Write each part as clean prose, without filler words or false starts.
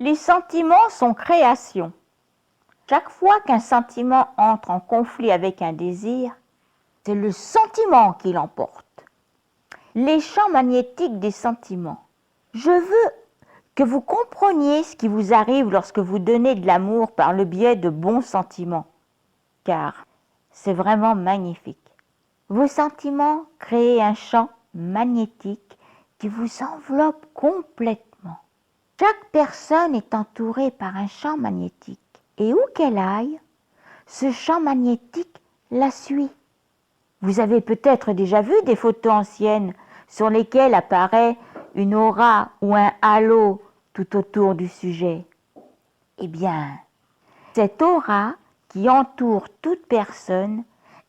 Les sentiments sont créations. Chaque fois qu'un sentiment entre en conflit avec un désir, c'est le sentiment qui l'emporte. Les champs magnétiques des sentiments. Je veux que vous compreniez ce qui vous arrive lorsque vous donnez de l'amour par le biais de bons sentiments, car c'est vraiment magnifique. Vos sentiments créent un champ magnétique qui vous enveloppe complètement. Chaque personne est entourée par un champ magnétique, et où qu'elle aille, ce champ magnétique la suit. Vous avez peut-être déjà vu des photos anciennes sur lesquelles apparaît une aura ou un halo tout autour du sujet. Eh bien, cette aura qui entoure toute personne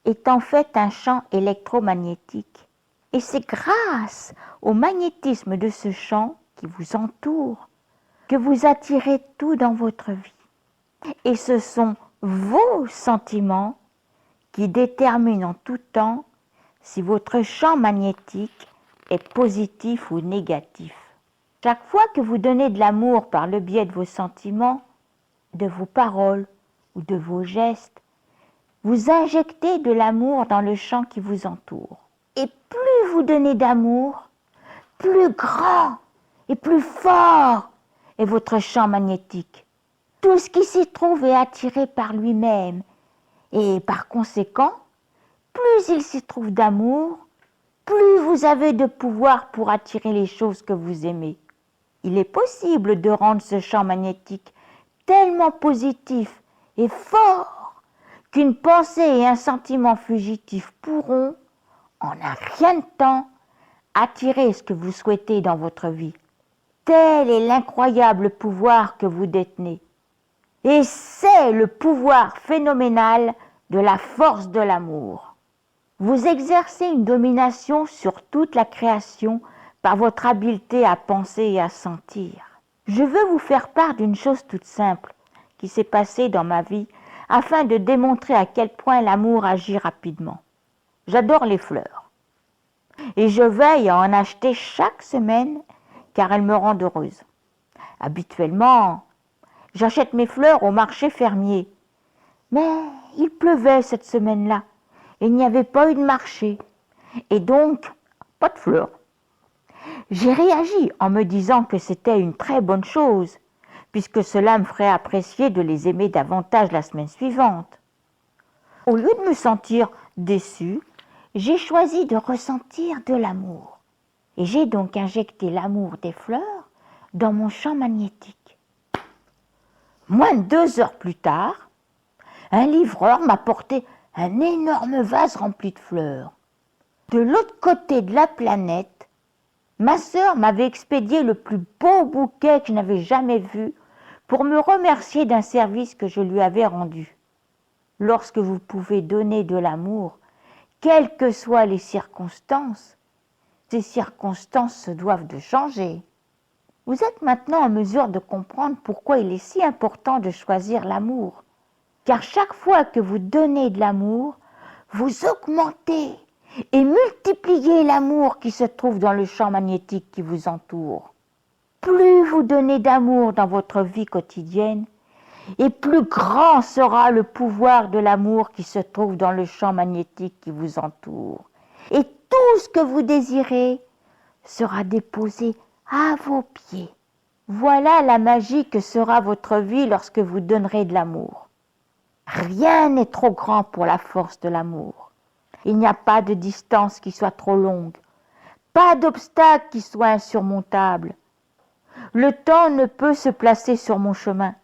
est en fait un champ électromagnétique. Et c'est grâce au magnétisme de ce champ qui vous entoure que vous attirez tout dans votre vie. Et ce sont vos sentiments qui déterminent en tout temps si votre champ magnétique est positif ou négatif. Chaque fois que vous donnez de l'amour par le biais de vos sentiments, de vos paroles ou de vos gestes, vous injectez de l'amour dans le champ qui vous entoure. Et plus vous donnez d'amour, plus grand et plus fort est votre champ magnétique. Tout ce qui s'y trouve est attiré par lui-même. Et par conséquent, plus il s'y trouve d'amour, plus vous avez de pouvoir pour attirer les choses que vous aimez. Il est possible de rendre ce champ magnétique tellement positif et fort qu'une pensée et un sentiment fugitif pourront, en un rien de temps, attirer ce que vous souhaitez dans votre vie. Tel est l'incroyable pouvoir que vous détenez. Et c'est le pouvoir phénoménal de la force de l'amour. Vous exercez une domination sur toute la création par votre habileté à penser et à sentir. Je veux vous faire part d'une chose toute simple qui s'est passée dans ma vie afin de démontrer à quel point l'amour agit rapidement. J'adore les fleurs et je veille à en acheter chaque semaine car elles me rendent heureuse. Habituellement, j'achète mes fleurs au marché fermier, mais il pleuvait cette semaine-là et il n'y avait pas eu de marché et donc pas de fleurs. J'ai réagi en me disant que c'était une très bonne chose, puisque cela me ferait apprécier de les aimer davantage la semaine suivante. Au lieu de me sentir déçue, j'ai choisi de ressentir de l'amour. Et j'ai donc injecté l'amour des fleurs dans mon champ magnétique. Moins de 2 heures plus tard, un livreur m'a porté un énorme vase rempli de fleurs. De l'autre côté de la planète, ma sœur m'avait expédié le plus beau bouquet que je n'avais jamais vu pour me remercier d'un service que je lui avais rendu. Lorsque vous pouvez donner de l'amour, quelles que soient les circonstances, ces circonstances se doivent de changer. Vous êtes maintenant en mesure de comprendre pourquoi il est si important de choisir l'amour. Car chaque fois que vous donnez de l'amour, vous augmentez et multipliez l'amour qui se trouve dans le champ magnétique qui vous entoure. Plus vous donnez d'amour dans votre vie quotidienne, et plus grand sera le pouvoir de l'amour qui se trouve dans le champ magnétique qui vous entoure. Et tout ce que vous désirez sera déposé à vos pieds. Voilà la magie que sera votre vie lorsque vous donnerez de l'amour. Rien n'est trop grand pour la force de l'amour. Il n'y a pas de distance qui soit trop longue, pas d'obstacle qui soit insurmontable. Le temps ne peut se placer sur mon chemin.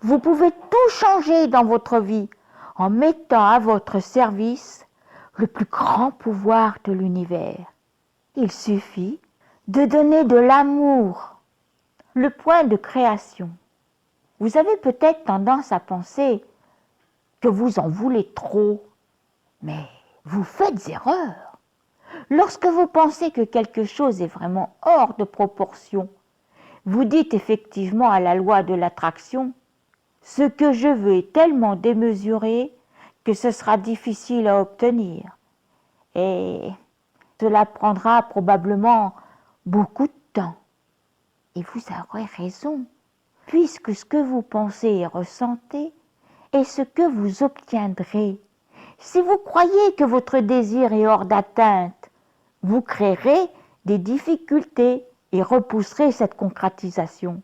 Vous pouvez tout changer dans votre vie en mettant à votre service le plus grand pouvoir de l'univers. Il suffit de donner de l'amour, le point de création. Vous avez peut-être tendance à penser que vous en voulez trop, mais vous faites erreur. Lorsque vous pensez que quelque chose est vraiment hors de proportion, vous dites effectivement à la loi de l'attraction, ce que je veux est tellement démesuré que ce sera difficile à obtenir. Et cela prendra probablement beaucoup de temps. Et vous aurez raison. puisque ce que vous pensez et ressentez est ce que vous obtiendrez. Si vous croyez que votre désir est hors d'atteinte, vous créerez des difficultés et repousserez cette concrétisation.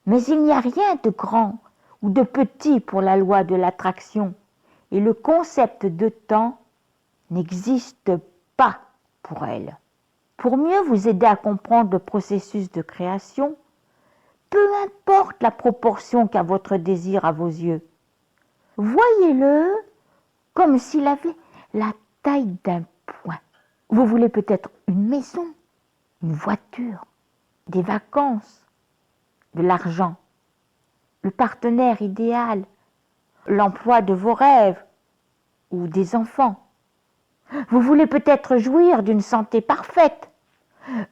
Mais il n'y a rien de grand ou de petit pour la loi de l'attraction, et le concept de temps n'existe pas pour elle. Pour mieux vous aider à comprendre le processus de création, peu importe la proportion qu'a votre désir à vos yeux, voyez-le comme s'il avait la taille d'un point. Vous voulez peut-être une maison, une voiture, des vacances, de l'argent, le partenaire idéal, l'emploi de vos rêves ou des enfants. Vous voulez peut-être jouir d'une santé parfaite.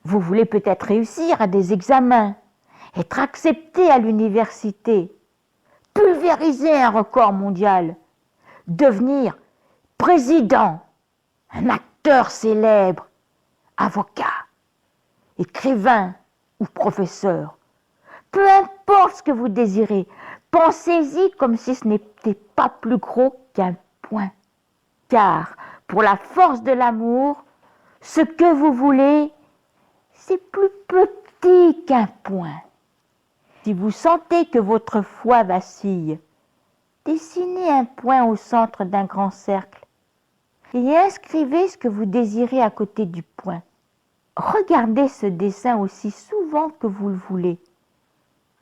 Vous voulez peut-être réussir à des examens, être accepté à l'université, pulvériser un record mondial, devenir président, un acteur célèbre, avocat, écrivain ou professeur. Peu importe ce que vous désirez, pensez-y comme si ce n'était pas plus gros qu'un point. Car pour la force de l'amour, ce que vous voulez, c'est plus petit qu'un point. Si vous sentez que votre foi vacille, dessinez un point au centre d'un grand cercle et inscrivez ce que vous désirez à côté du point. Regardez ce dessin aussi souvent que vous le voulez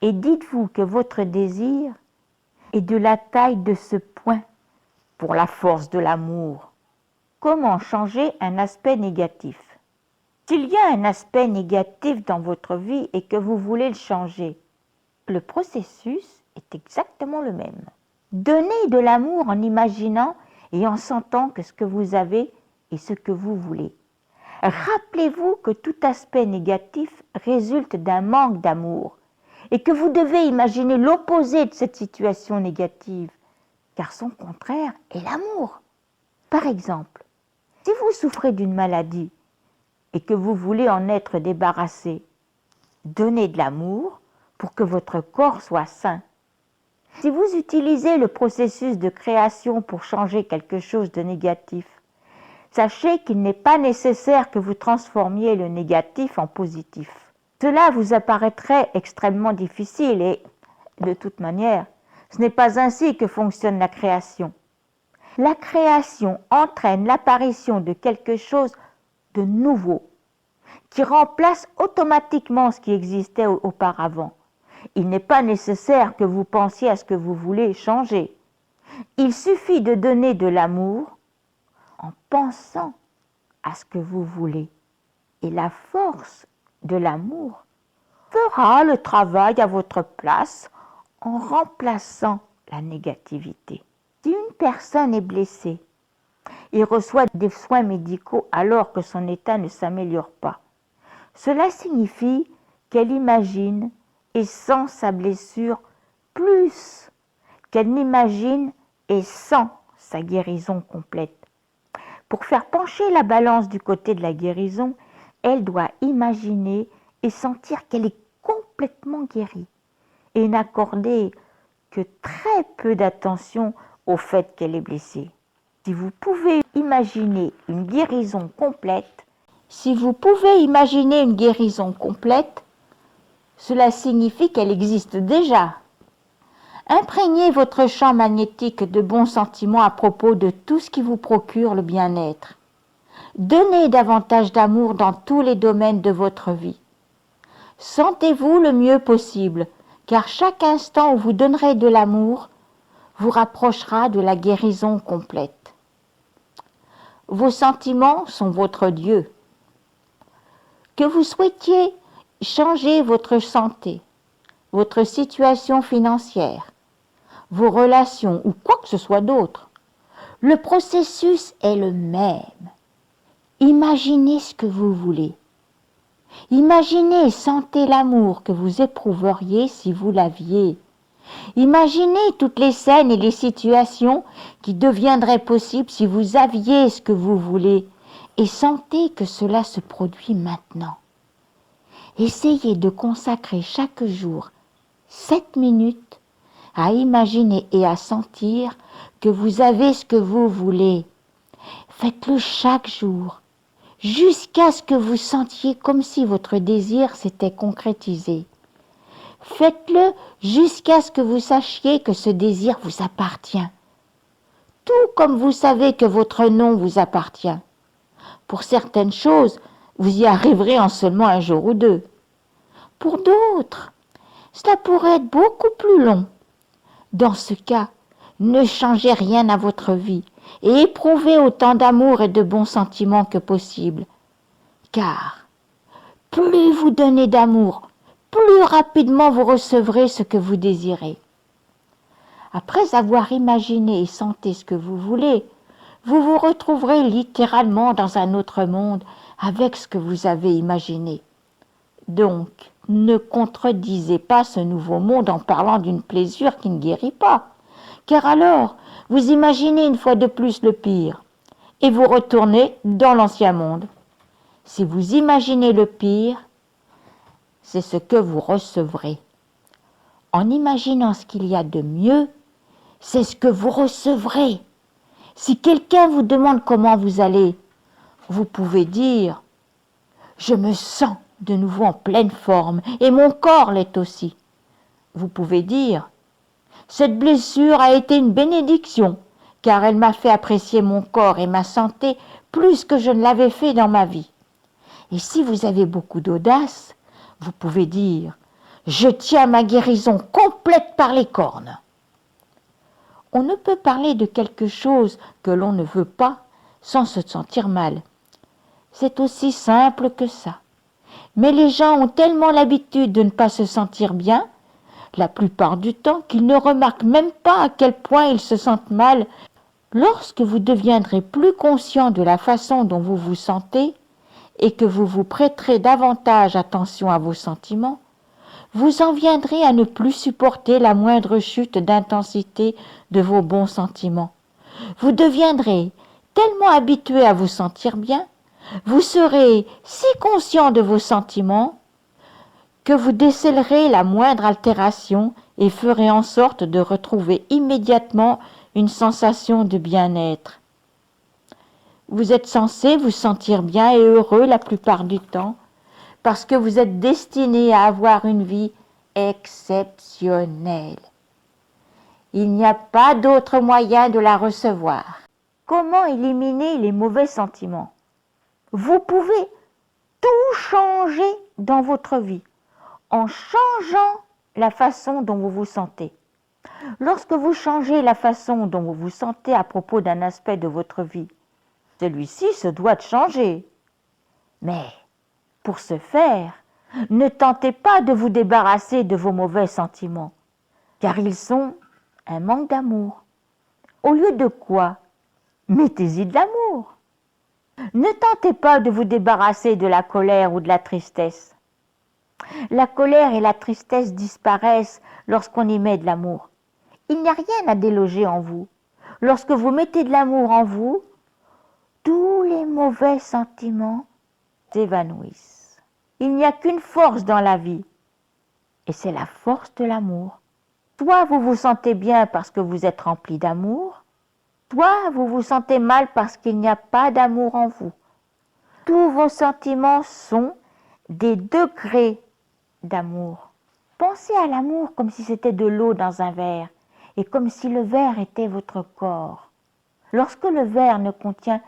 et dites-vous que votre désir est de la taille de ce point pour la force de l'amour. Comment changer un aspect négatif? S'il y a un aspect négatif dans votre vie et que vous voulez le changer, le processus est exactement le même. Donnez de l'amour en imaginant et en sentant que ce que vous avez est ce que vous voulez. Rappelez-vous que tout aspect négatif résulte d'un manque d'amour et que vous devez imaginer l'opposé de cette situation négative, car son contraire est l'amour. Par exemple, si vous souffrez d'une maladie et que vous voulez en être débarrassé, donnez de l'amour pour que votre corps soit sain. Si vous utilisez le processus de création pour changer quelque chose de négatif, sachez qu'il n'est pas nécessaire que vous transformiez le négatif en positif. Cela vous apparaîtrait extrêmement difficile et, de toute manière, ce n'est pas ainsi que fonctionne la création. La création entraîne l'apparition de quelque chose de nouveau, qui remplace automatiquement ce qui existait auparavant. Il n'est pas nécessaire que vous pensiez à ce que vous voulez changer. Il suffit de donner de l'amour en pensant à ce que vous voulez. Et la force de l'amour fera le travail à votre place en remplaçant la négativité. Si une personne est blessée et reçoit des soins médicaux alors que son état ne s'améliore pas, cela signifie qu'elle imagine et sent sa blessure plus qu'elle n'imagine et sent sa guérison complète. Pour faire pencher la balance du côté de la guérison, elle doit imaginer et sentir qu'elle est complètement guérie et n'accorder que très peu d'attention au fait qu'elle est blessée. Si vous pouvez imaginer une guérison complète, cela signifie qu'elle existe déjà. Imprégnez votre champ magnétique de bons sentiments à propos de tout ce qui vous procure le bien-être. Donnez davantage d'amour dans tous les domaines de votre vie. Sentez-vous le mieux possible, car chaque instant où vous donnerez de l'amour vous rapprochera de la guérison complète. Vos sentiments sont votre Dieu. Que vous souhaitiez changer votre santé, votre situation financière, vos relations ou quoi que ce soit d'autre, le processus est le même. Imaginez ce que vous voulez. Imaginez et sentez l'amour que vous éprouveriez si vous l'aviez. Imaginez toutes les scènes et les situations qui deviendraient possibles si vous aviez ce que vous voulez et sentez que cela se produit maintenant. Essayez de consacrer chaque jour 7 minutes à imaginer et à sentir que vous avez ce que vous voulez. Faites-le chaque jour, jusqu'à ce que vous sentiez comme si votre désir s'était concrétisé. Faites-le jusqu'à ce que vous sachiez que ce désir vous appartient, tout comme vous savez que votre nom vous appartient. Pour certaines choses, vous y arriverez en seulement un jour ou deux. Pour d'autres, cela pourrait être beaucoup plus long. Dans ce cas, ne changez rien à votre vie et éprouvez autant d'amour et de bons sentiments que possible. Car plus vous donnez d'amour, plus rapidement vous recevrez ce que vous désirez. Après avoir imaginé et senti ce que vous voulez, vous vous retrouverez littéralement dans un autre monde avec ce que vous avez imaginé. Donc, ne contredisez pas ce nouveau monde en parlant d'une plaisir qui ne guérit pas, car alors vous imaginez une fois de plus le pire et vous retournez dans l'ancien monde. Si vous imaginez le pire, c'est ce que vous recevrez. En imaginant ce qu'il y a de mieux, c'est ce que vous recevrez. Si quelqu'un vous demande comment vous allez, vous pouvez dire « Je me sens de nouveau en pleine forme et mon corps l'est aussi. » Vous pouvez dire « Cette blessure a été une bénédiction car elle m'a fait apprécier mon corps et ma santé plus que je ne l'avais fait dans ma vie. » Et si vous avez beaucoup d'audace, vous pouvez dire « Je tiens ma guérison complète par les cornes. » On ne peut parler de quelque chose que l'on ne veut pas sans se sentir mal. C'est aussi simple que ça. Mais les gens ont tellement l'habitude de ne pas se sentir bien, la plupart du temps, qu'ils ne remarquent même pas à quel point ils se sentent mal. Lorsque vous deviendrez plus conscient de la façon dont vous vous sentez et que vous vous prêterez davantage attention à vos sentiments, vous en viendrez à ne plus supporter la moindre chute d'intensité de vos bons sentiments. Vous deviendrez tellement habitué à vous sentir bien, vous serez si conscient de vos sentiments que vous décèlerez la moindre altération et ferez en sorte de retrouver immédiatement une sensation de bien-être. Vous êtes censé vous sentir bien et heureux la plupart du temps, parce que vous êtes destiné à avoir une vie exceptionnelle. Il n'y a pas d'autre moyen de la recevoir. Comment éliminer les mauvais sentiments? Vous pouvez tout changer dans votre vie en changeant la façon dont vous vous sentez. Lorsque vous changez la façon dont vous vous sentez à propos d'un aspect de votre vie, celui-ci se doit de changer. Mais pour ce faire, ne tentez pas de vous débarrasser de vos mauvais sentiments, car ils sont un manque d'amour. Au lieu de quoi, mettez-y de l'amour. Ne tentez pas de vous débarrasser de la colère ou de la tristesse. La colère et la tristesse disparaissent lorsqu'on y met de l'amour. Il n'y a rien à déloger en vous. Lorsque vous mettez de l'amour en vous, tous les mauvais sentiments s'évanouissent. Il n'y a qu'une force dans la vie, et c'est la force de l'amour. Soit vous vous sentez bien parce que vous êtes rempli d'amour, soit vous vous sentez mal parce qu'il n'y a pas d'amour en vous. Tous vos sentiments sont des degrés d'amour. Pensez à l'amour comme si c'était de l'eau dans un verre, et comme si le verre était votre corps. Lorsque le verre ne contient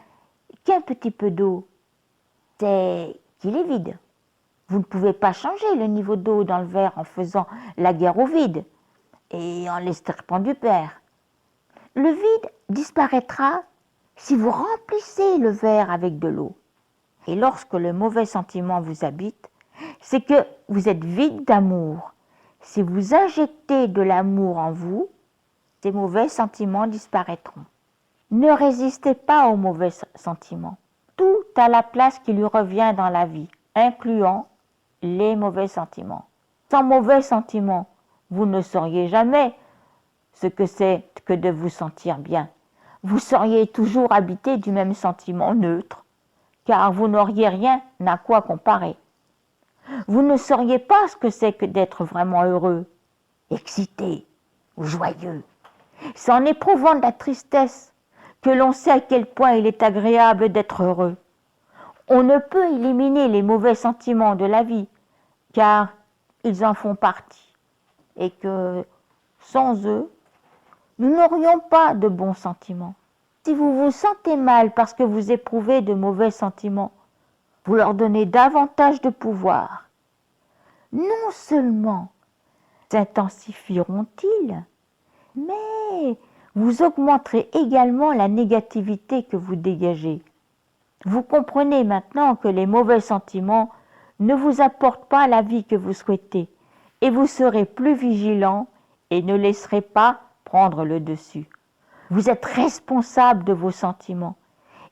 qu'un petit peu d'eau, c'est qu'il est vide. Vous ne pouvez pas changer le niveau d'eau dans le verre en faisant la guerre au vide et en l'extirpant du père. Le vide disparaîtra si vous remplissez le verre avec de l'eau. Et lorsque le mauvais sentiment vous habite, c'est que vous êtes vide d'amour. Si vous injectez de l'amour en vous, ces mauvais sentiments disparaîtront. Ne résistez pas aux mauvais sentiments. Tout a la place qui lui revient dans la vie, incluant les mauvais sentiments. Sans mauvais sentiments, vous ne sauriez jamais ce que c'est que de vous sentir bien. Vous seriez toujours habité du même sentiment neutre, car vous n'auriez rien à quoi comparer. Vous ne sauriez pas ce que c'est que d'être vraiment heureux, excité ou joyeux. C'est en éprouvant de la tristesse que l'on sait à quel point il est agréable d'être heureux. On ne peut éliminer les mauvais sentiments de la vie, car ils en font partie, et que sans eux, nous n'aurions pas de bons sentiments. Si vous vous sentez mal parce que vous éprouvez de mauvais sentiments, vous leur donnez davantage de pouvoir. Non seulement s'intensifieront-ils, mais vous augmenterez également la négativité que vous dégagez. Vous comprenez maintenant que les mauvais sentiments ne vous apportent pas la vie que vous souhaitez, et vous serez plus vigilant et ne laisserez pas prendre le dessus. Vous êtes responsable de vos sentiments.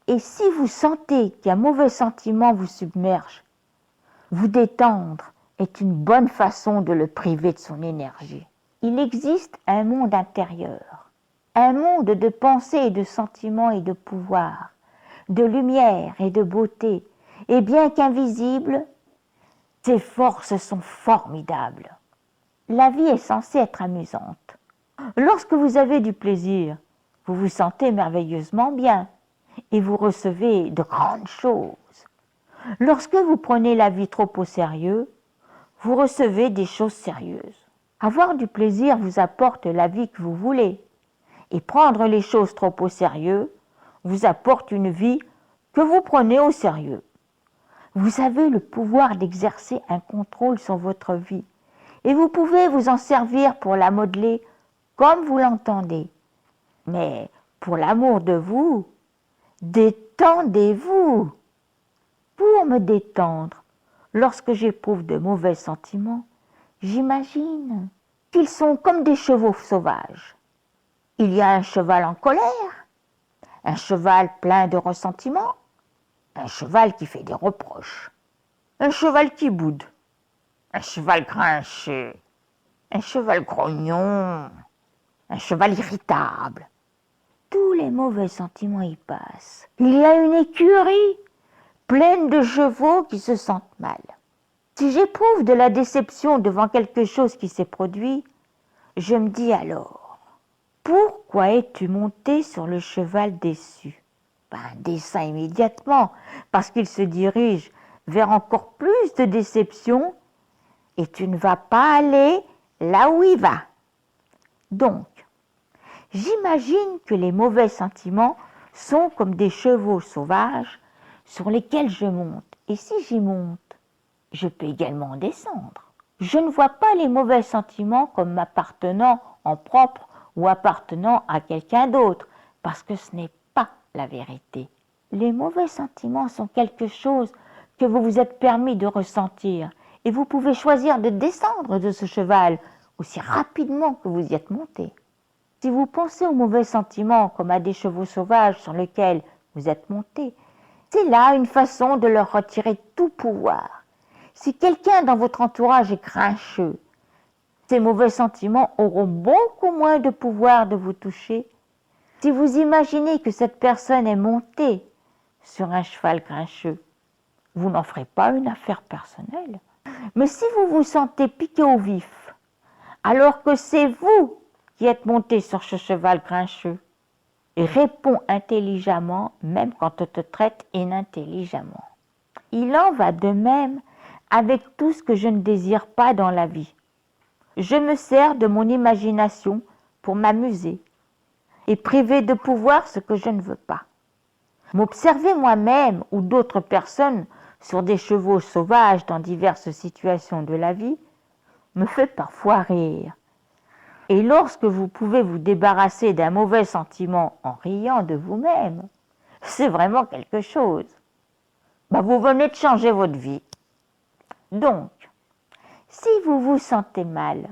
Et si vous sentez qu'un mauvais sentiment vous submerge, vous détendre est une bonne façon de le priver de son énergie. Il existe un monde intérieur, un monde de pensées et de sentiments et de pouvoir, de lumière et de beauté, et bien qu'invisibles, ses forces sont formidables. La vie est censée être amusante. Lorsque vous avez du plaisir, vous vous sentez merveilleusement bien et vous recevez de grandes choses. Lorsque vous prenez la vie trop au sérieux, vous recevez des choses sérieuses. Avoir du plaisir vous apporte la vie que vous voulez, et prendre les choses trop au sérieux vous apporte une vie que vous prenez au sérieux. Vous avez le pouvoir d'exercer un contrôle sur votre vie, et vous pouvez vous en servir pour la modeler comme vous l'entendez. Mais pour l'amour de vous, détendez-vous. Pour me détendre, lorsque j'éprouve de mauvais sentiments, j'imagine qu'ils sont comme des chevaux sauvages. Il y a un cheval en colère, un cheval plein de ressentiment, un cheval qui fait des reproches, un cheval qui boude, un cheval grincheux, un cheval grognon, un cheval irritable. Tous les mauvais sentiments y passent. Il y a une écurie pleine de chevaux qui se sentent mal. Si j'éprouve de la déception devant quelque chose qui s'est produit, je me dis alors, pourquoi es-tu monté sur le cheval déçu? Descends immédiatement, parce qu'il se dirige vers encore plus de déception et tu ne vas pas aller là où il va. Donc, j'imagine que les mauvais sentiments sont comme des chevaux sauvages sur lesquels je monte. Et si j'y monte, je peux également descendre. Je ne vois pas les mauvais sentiments comme m'appartenant en propre ou appartenant à quelqu'un d'autre, parce que ce n'est pas la vérité. Les mauvais sentiments sont quelque chose que vous vous êtes permis de ressentir, et vous pouvez choisir de descendre de ce cheval aussi rapidement que vous y êtes monté. Si vous pensez aux mauvais sentiments comme à des chevaux sauvages sur lesquels vous êtes monté, c'est là une façon de leur retirer tout pouvoir. Si quelqu'un dans votre entourage est grincheux, ces mauvais sentiments auront beaucoup moins de pouvoir de vous toucher. Si vous imaginez que cette personne est montée sur un cheval grincheux, vous n'en ferez pas une affaire personnelle. Mais si vous vous sentez piqué au vif, alors que c'est vous qui êtes monté sur ce cheval grincheux, réponds intelligemment même quand on te traite inintelligemment. Il en va de même avec tout ce que je ne désire pas dans la vie. Je me sers de mon imagination pour m'amuser et priver de pouvoir ce que je ne veux pas. M'observer moi-même ou d'autres personnes sur des chevaux sauvages dans diverses situations de la vie me fait parfois rire. Et lorsque vous pouvez vous débarrasser d'un mauvais sentiment en riant de vous-même, c'est vraiment quelque chose. Vous venez de changer votre vie. Donc, si vous vous sentez mal,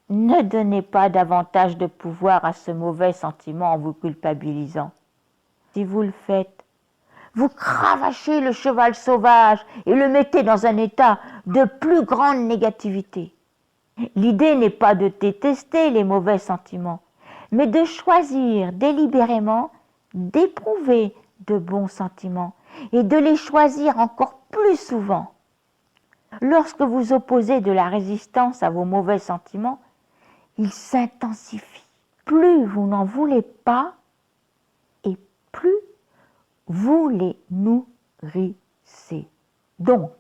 ne donnez pas davantage de pouvoir à ce mauvais sentiment en vous culpabilisant. Si vous le faites, vous cravachez le cheval sauvage et le mettez dans un état de plus grande négativité. L'idée n'est pas de détester les mauvais sentiments, mais de choisir délibérément d'éprouver de bons sentiments et de les choisir encore plus souvent. Lorsque vous opposez de la résistance à vos mauvais sentiments, il s'intensifie. Plus vous n'en voulez pas et plus vous les nourrissez. Donc,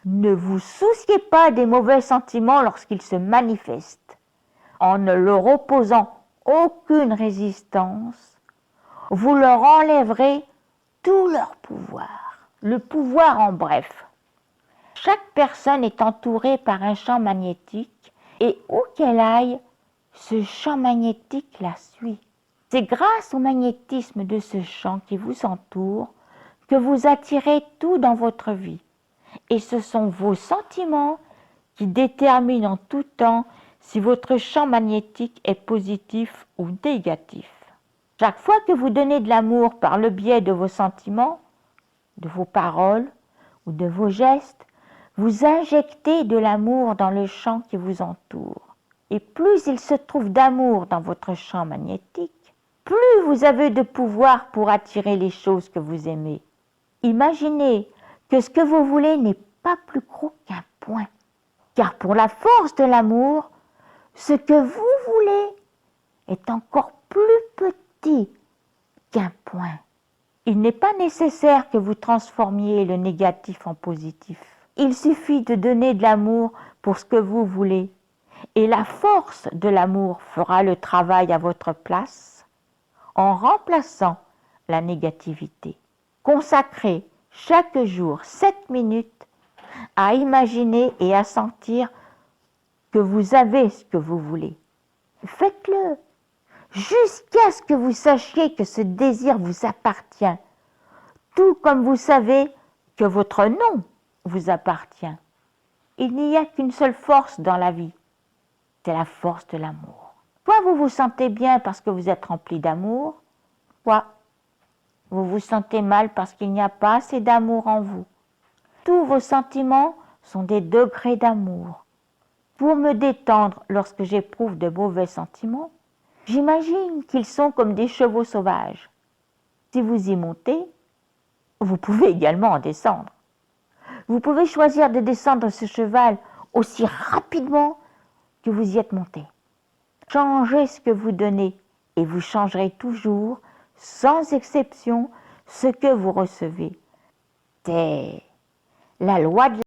ne vous souciez pas des mauvais sentiments lorsqu'ils se manifestent. En ne leur opposant aucune résistance, vous leur enlèverez tout leur pouvoir. Le pouvoir en bref. Chaque personne est entourée par un champ magnétique et où qu'elle aille, ce champ magnétique la suit. C'est grâce au magnétisme de ce champ qui vous entoure que vous attirez tout dans votre vie. Et ce sont vos sentiments qui déterminent en tout temps si votre champ magnétique est positif ou négatif. Chaque fois que vous donnez de l'amour par le biais de vos sentiments, de vos paroles ou de vos gestes, vous injectez de l'amour dans le champ qui vous entoure. Et plus il se trouve d'amour dans votre champ magnétique, plus vous avez de pouvoir pour attirer les choses que vous aimez. Imaginez que ce que vous voulez n'est pas plus gros qu'un point. Car pour la force de l'amour, ce que vous voulez est encore plus petit qu'un point. Il n'est pas nécessaire que vous transformiez le négatif en positif. Il suffit de donner de l'amour pour ce que vous voulez. Et la force de l'amour fera le travail à votre place en remplaçant la négativité. Consacrez chaque jour 7 minutes à imaginer et à sentir que vous avez ce que vous voulez. Faites-le jusqu'à ce que vous sachiez que ce désir vous appartient, tout comme vous savez que votre nom vous appartient. Il n'y a qu'une seule force dans la vie, c'est la force de l'amour. Soit vous vous sentez bien parce que vous êtes rempli d'amour, soit vous vous sentez mal parce qu'il n'y a pas assez d'amour en vous. Tous vos sentiments sont des degrés d'amour. Pour me détendre lorsque j'éprouve de mauvais sentiments, j'imagine qu'ils sont comme des chevaux sauvages. Si vous y montez, vous pouvez également en descendre. Vous pouvez choisir de descendre ce cheval aussi rapidement que vous y êtes monté. Changez ce que vous donnez et vous changerez toujours, sans exception, ce que vous recevez. C'est la loi de